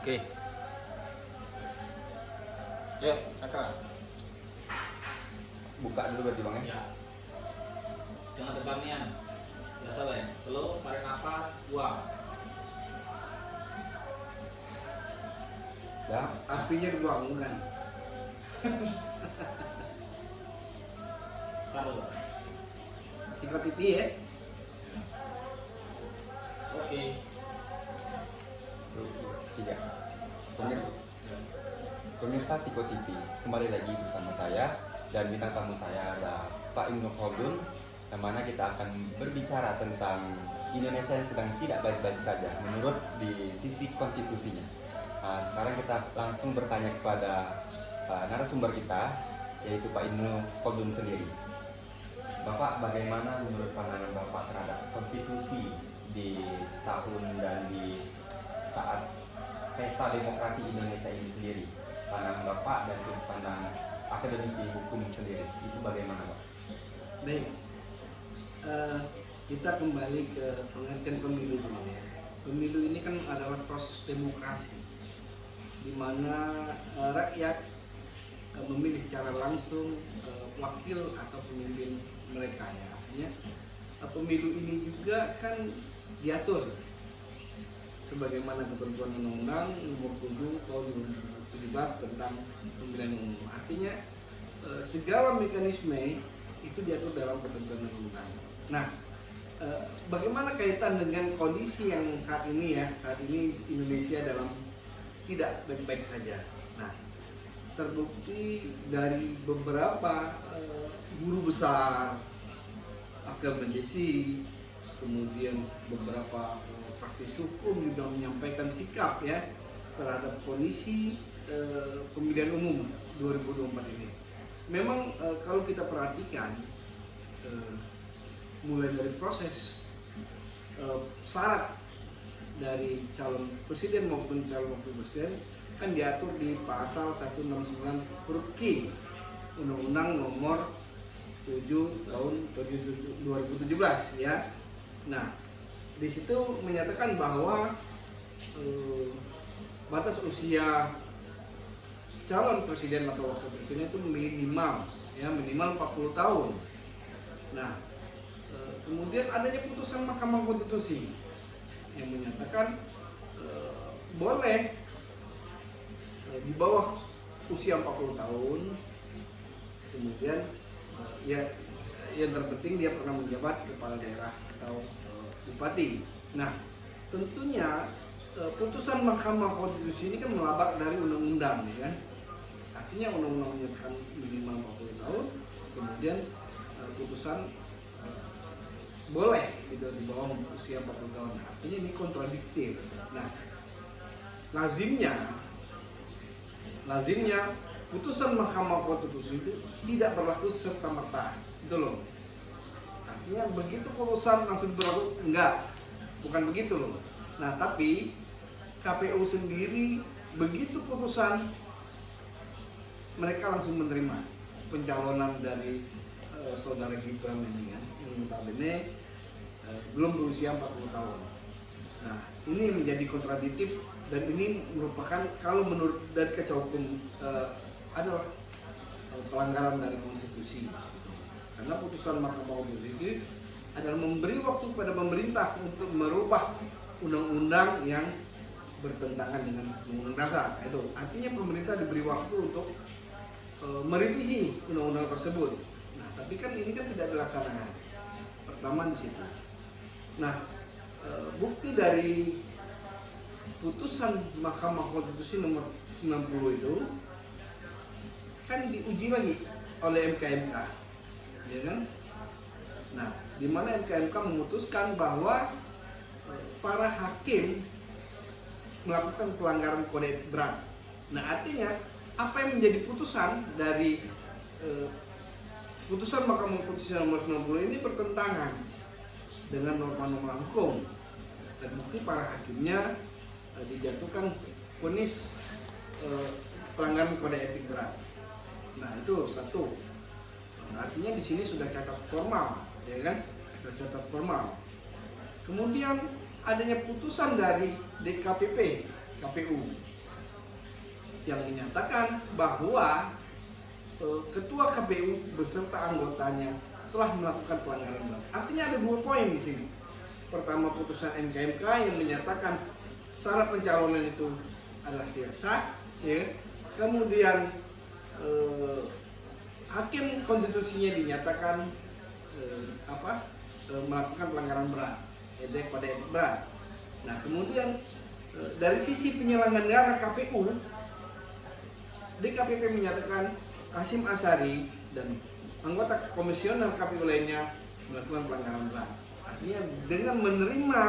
Oke. Ya, Cakra. Buka dulu berarti Bang ya. Ya. Jangan terbang nian. Biasa ya. Slow, tarik nafas, buang. Ya. Apinya dibuang kan? Taruh. Sikat pipi ya. Oke. 3. Pemirsa Siko TV, kembali lagi bersama saya dan bintang tamu saya ada Pak Ibnu Khaldun, yang mana kita akan berbicara tentang Indonesia yang sedang tidak baik-baik saja menurut di sisi konstitusinya. Sekarang kita langsung bertanya kepada narasumber kita, yaitu Pak Ibnu Khaldun sendiri. Bapak, bagaimana menurut pandangan Bapak terhadap konstitusi di tahun dan di saat pesta demokrasi Indonesia ini sendiri? Pandangan Bapak dan sudut pandang akademisi hukum sendiri itu bagaimana, Pak? Baik, kita kembali ke pengertian pemilu dulu ya. Pemilu ini kan adalah proses demokrasi, di mana rakyat memilih secara langsung wakil atau pemimpin mereka ya. Artinya pemilu ini juga kan diatur sebagaimana ketentuan Undang-Undang Nomor 7 Tahun 2017 tentang pemilihan umum. Artinya segala mekanisme itu diatur dalam ketentuan Undang-Undang. Nah, bagaimana kaitan dengan kondisi yang saat ini ya? Saat ini Indonesia dalam tidak baik-baik saja. Nah, terbukti dari beberapa guru besar, akademisi, kemudian beberapa praktisi hukum juga menyampaikan sikap ya terhadap kondisi pemilihan umum 2024 ini. Memang kalau kita perhatikan mulai dari proses syarat dari calon presiden maupun calon wakil presiden kan diatur di pasal 169 huruf Q Undang-Undang Nomor 7 Tahun 2017 ya. Nah, di situ menyatakan bahwa batas usia calon presiden atau wakil presiden itu minimal 40 tahun. Nah, kemudian adanya putusan Mahkamah Konstitusi yang menyatakan boleh di bawah usia 40 tahun, kemudian ya yang terpenting dia pernah menjabat kepala daerah atau bupati. Nah, tentunya putusan Mahkamah Konstitusi ini kan melabak dari undang-undang ya kan. Artinya undang-undang menyatakan minimal 40 tahun, kemudian putusan boleh gitu di bawah usia 40 tahun. Artinya ini kontradiktif. Nah, lazimnya putusan Mahkamah Konstitusi itu tidak berlaku serta-merta. Itu loh. Artinya begitu putusan langsung berlaku, enggak. Bukan begitu loh. Nah, tapi KPU sendiri begitu putusan mereka langsung menerima pencalonan dari saudara Gibran ini kan, yang notabene belum berusia 40 tahun. Nah, ini menjadi kontradiktif dan ini merupakan kalau menurut dari kaca hukum adalah pelanggaran dari konstitusi. Karena putusan Mahkamah Konstitusi adalah memberi waktu kepada pemerintah untuk merubah undang-undang yang bertentangan dengan undang-undang dasar. Itu artinya pemerintah diberi waktu untuk merevisi undang-undang tersebut. Nah, tapi kan ini kan tidak dilaksanakan. Pertama di situ. Nah, bukti dari putusan Mahkamah Konstitusi nomor 90 itu kan diuji lagi oleh MKMK, ya kan? Nah, di mana MKMK memutuskan bahwa para hakim melakukan pelanggaran kode etik berat. Nah, artinya apa yang menjadi putusan dari putusan Mahkamah Konstitusi nomor 90 ini bertentangan dengan norma-norma hukum, dan bukti para hakimnya dijatuhkan vonis pelanggaran kode etik berat. Nah, itu satu. Artinya di sini sudah catat formal, ya kan? Sudah catat formal. Kemudian adanya putusan dari DKPP, KPU yang menyatakan bahwa Ketua KPU beserta anggotanya telah melakukan pelanggaran berat. Artinya ada 2 poin di sini. Pertama, putusan MK yang menyatakan syarat pencalonan itu adalah tidak sah, ya. Kemudian hakim konstitusinya dinyatakan melakukan pelanggaran berat, etik pada etik berat. Nah, kemudian dari sisi penyelenggara KPU, DKPP menyatakan Hashim Asyari dan anggota komisioner KPU lainnya melakukan pelanggaran berat. Artinya dengan menerima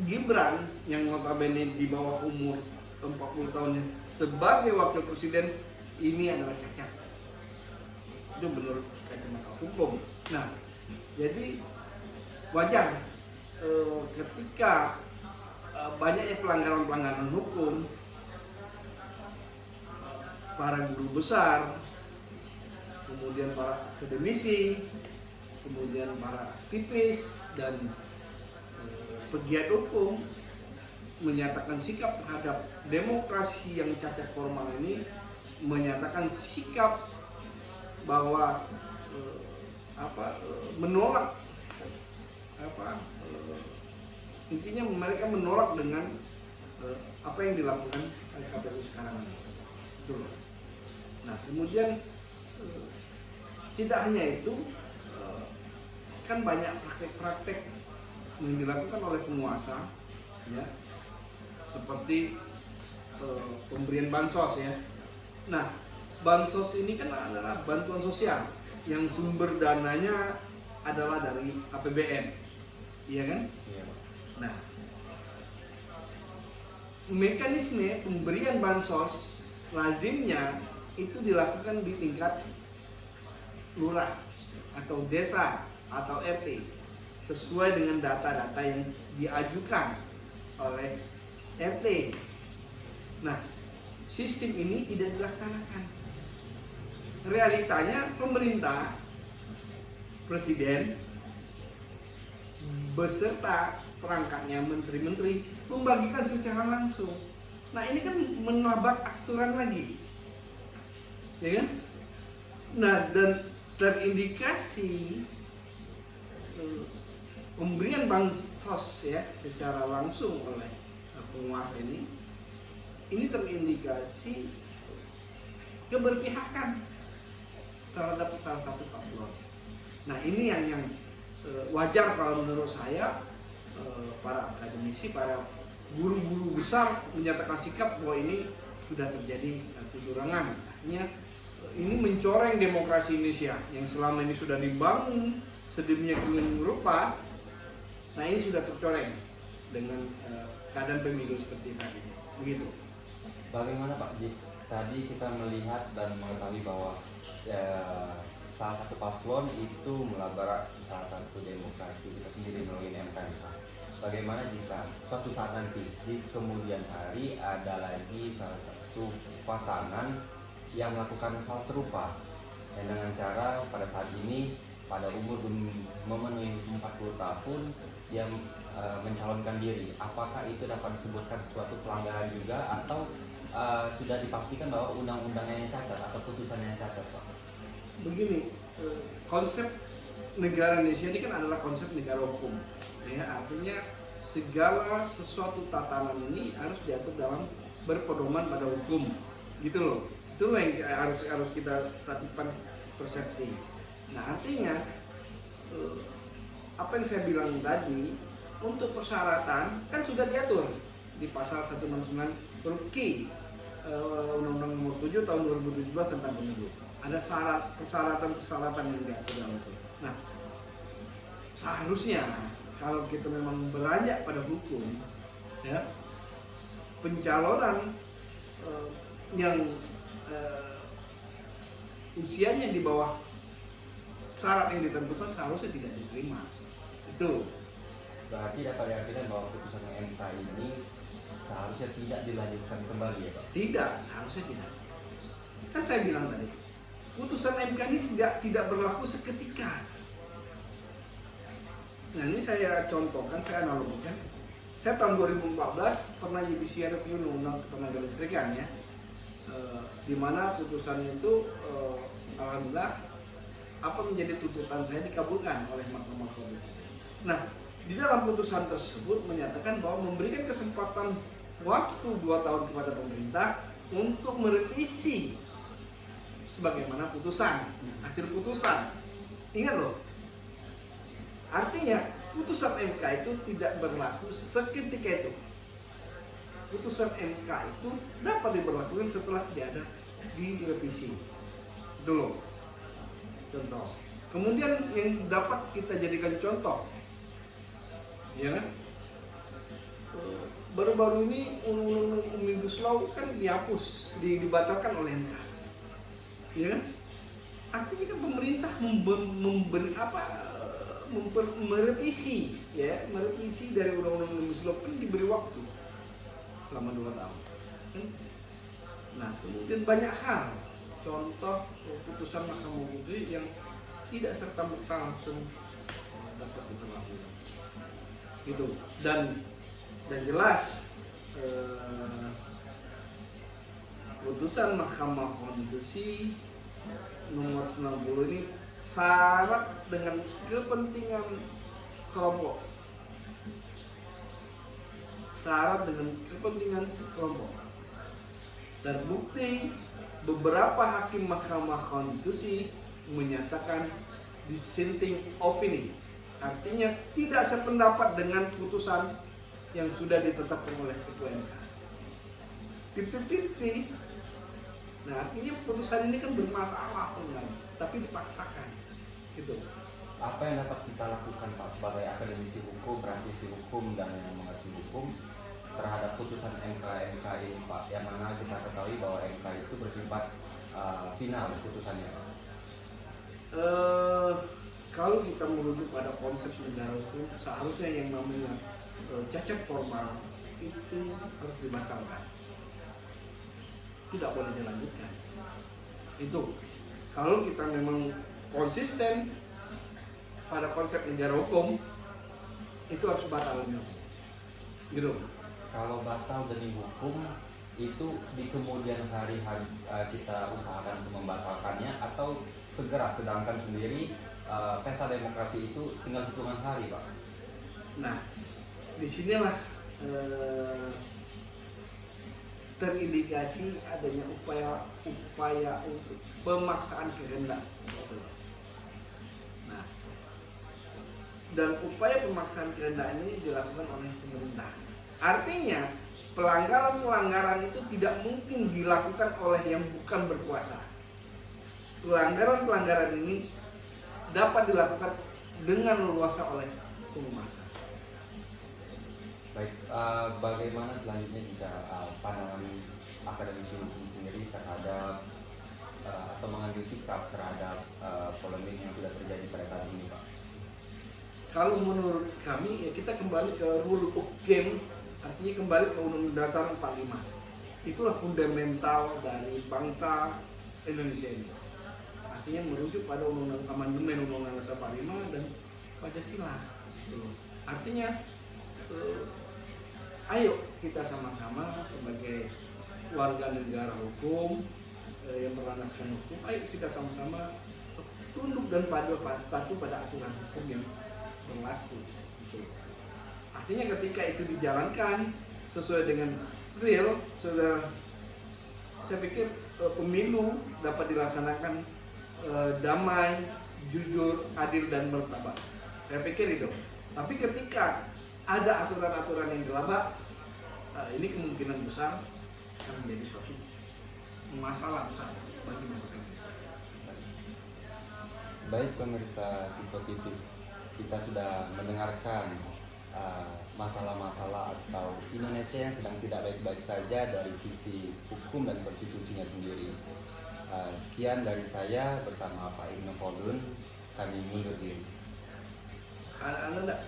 Gibran yang notabene di bawah umur 40 tahun sebagai wakil presiden, ini adalah cacat. Itu menurut kacamata hukum. Nah, jadi wajar ketika banyaknya pelanggaran-pelanggaran hukum, para guru besar, kemudian para akademisi, kemudian para aktivis dan pegiat hukum menyatakan sikap terhadap demokrasi yang cacat formal ini, menyatakan sikap bahwa menolak intinya mereka menolak dengan apa yang dilakukan oleh KPU sekarang ini. Betul. Nah, kemudian tidak hanya itu, kan banyak praktek-praktek yang dilakukan oleh penguasa, ya, seperti pemberian bansos, ya. Nah, bansos ini kan adalah bantuan sosial yang sumber dananya adalah dari APBN, iya kan? Iya. Nah, mekanisme pemberian bansos lazimnya itu dilakukan di tingkat lurah atau desa atau RT sesuai dengan data-data yang diajukan oleh RT. Nah, sistem ini tidak dilaksanakan. Realitanya pemerintah, presiden beserta perangkatnya, menteri-menteri membagikan secara langsung. Nah, ini kan menabrak aturan lagi, ya kan? Nah, dan terindikasi pemberian bansos, ya, secara langsung oleh penguasa ini terindikasi keberpihakan terhadap salah satu paslon. Nah, ini yang wajar kalau menurut saya, para akademisi, para guru-guru besar menyatakan sikap bahwa ini sudah terjadi kecurangan. Artinya ini mencoreng demokrasi Indonesia yang selama ini sudah dibangun sedemikian rupa. Nah, ini sudah tercoreng dengan keadaan pemilu seperti saat ini. Begitu. Bagaimana Pak Jik? Tadi kita melihat dan mengetahui bahwa salah satu paslon itu melabrak salah satu demokrasi kita sendiri melalui MK. Bagaimana jika suatu saat nanti di kemudian hari ada lagi salah satu pasangan yang melakukan hal serupa dan dengan cara pada saat ini pada umur memenuhi 40 tahun dia mencalonkan diri, apakah itu dapat disebutkan suatu pelanggaran juga atau sudah dipastikan bahwa undang-undangnya yang cacat atau putusannya yang cacat, Pak? Begini, konsep negara Indonesia ini kan adalah konsep negara hukum, ya, artinya segala sesuatu tatanan ini harus diatur dalam berpedoman pada hukum, gitu loh. Itu yang harus kita satukan persepsi. Nah, artinya apa yang saya bilang tadi, untuk persyaratan kan sudah diatur di pasal 169 huruf Q Undang-Undang Nomor 7 Tahun 2017 tentang pemilu. Ada persyaratan yang diatur dalam itu. Nah, seharusnya kalau kita memang beranjak pada hukum, ya, pencalonan yang usianya di bawah syarat yang ditentukan seharusnya tidak diterima. Itu berarti dapat diartikan bahwa putusan MK ini seharusnya tidak dilanjutkan kembali, ya Pak? tidak, seharusnya tidak. Kan saya bilang tadi, putusan MK ini tidak berlaku seketika. Nah, ini saya contohkan, saya analogikan. saya tahun 2014 pernah judicial review undang-undang ketenaga listrikan ya, di mana putusannya itu alhamdulillah apa menjadi tuntutan saya dikabulkan oleh Mahkamah Konstitusi. Nah, di dalam putusan tersebut menyatakan bahwa memberikan kesempatan waktu 2 tahun kepada pemerintah untuk merevisi sebagaimana putusan, akhir putusan. Ingat loh, artinya putusan MK itu tidak berlaku seketika itu. Putusan MK itu dapat diberlakukan setelah dia ada direvisi. Dulu contoh. Kemudian yang dapat kita jadikan contoh, ya kan? Baru-baru ini undang-undang Omnibus Law kan dihapus, dibatalkan oleh MK, ya kan? Artinya kan pemerintah merevisi, ya, merevisi dari undang-undang Omnibus Law kan diberi waktu selama 2 tahun. Nah, kemudian banyak hal, contoh putusan Mahkamah Konstitusi yang tidak serta-merta langsung dapat diberlakukan. Gitu. Dan jelas putusan Mahkamah Konstitusi nomor 90 ini syarat dengan kepentingan kelompok. Syarat dengan kepentingan kelompok. Terbukti beberapa hakim Mahkamah Konstitusi menyatakan dissenting opinion, artinya tidak sependapat dengan putusan yang sudah ditetapkan oleh Ketua MK. 50-50. Nah, artinya putusan ini kan bermasalah sebenarnya, tapi dipaksakan. Gitu. Apa yang dapat kita lakukan Pak sebagai akademisi hukum, praktisi hukum dan yang mengerti hukum terhadap putusan MK ini Pak, yang mana kita ketahui bahwa MK itu bersifat final putusannya? Kalau kita merujuk pada konsep negara hukum, seharusnya yang namanya cacat formal itu harus dibatalkan, tidak boleh dilanjutkan. Itu kalau kita memang konsisten pada konsep negara hukum, itu harus batal gitu. Kalau batal demi hukum itu di kemudian hari kita usahakan untuk membatalkannya atau segera, sedangkan sendiri pesta demokrasi itu tinggal hitungan hari Pak. Nah, disinilah terindikasi adanya upaya untuk pemaksaan kehendak. Nah, dan upaya pemaksaan kehendak ini dilakukan oleh pemerintah. Artinya pelanggaran-pelanggaran itu tidak mungkin dilakukan oleh yang bukan berkuasa. Pelanggaran-pelanggaran ini dapat dilakukan dengan leluasa oleh penguasa. Baik, bagaimana selanjutnya jika pandangan akademisi hukum sendiri terhadap atau mengambil sikap terhadap polemik yang sudah terjadi pada saat ini Pak? Kalau menurut kami ya kita kembali ke rule of game, artinya kembali ke Undang-Undang Dasar 45. Itulah fundamental dari bangsa Indonesia ini. Artinya merujuk pada Undang-Undang Amandemen Undang-Undang Dasar 45 dan Pancasila. Artinya ayo kita sama-sama sebagai warga negara hukum yang berlandaskan hukum, ayo kita sama-sama tunduk dan patuh pada aturan hukum yang berlaku. Artinya ketika itu dijalankan sesuai dengan real, saya pikir pemilu dapat dilaksanakan damai, jujur, adil dan martabat. Saya pikir itu. Tapi ketika ada aturan-aturan yang gelabah, ini kemungkinan besar akan menjadi suatu masalah besar bagi bangsa Indonesia. Baik pemirsa Psikotivis, kita sudah mendengarkan masalah-masalah atau Indonesia yang sedang tidak baik-baik saja dari sisi hukum dan konstitusinya sendiri. Sekian dari saya bersama Pak Ibnu Khaldun, kami mundur diri. Anda enggak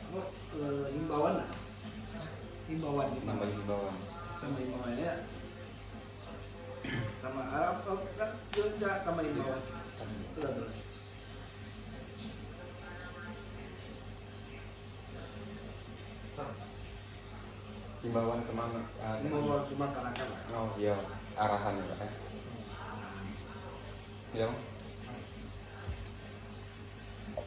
himbauan lah. Himbauan. Nambah himbauan. Sama himbauannya. Sama apa? Enggak sama himbauan. Terus. Himbauan kemana? Membawa ke masyarakat lah. Oh iya, arahan ya Pak. Ya.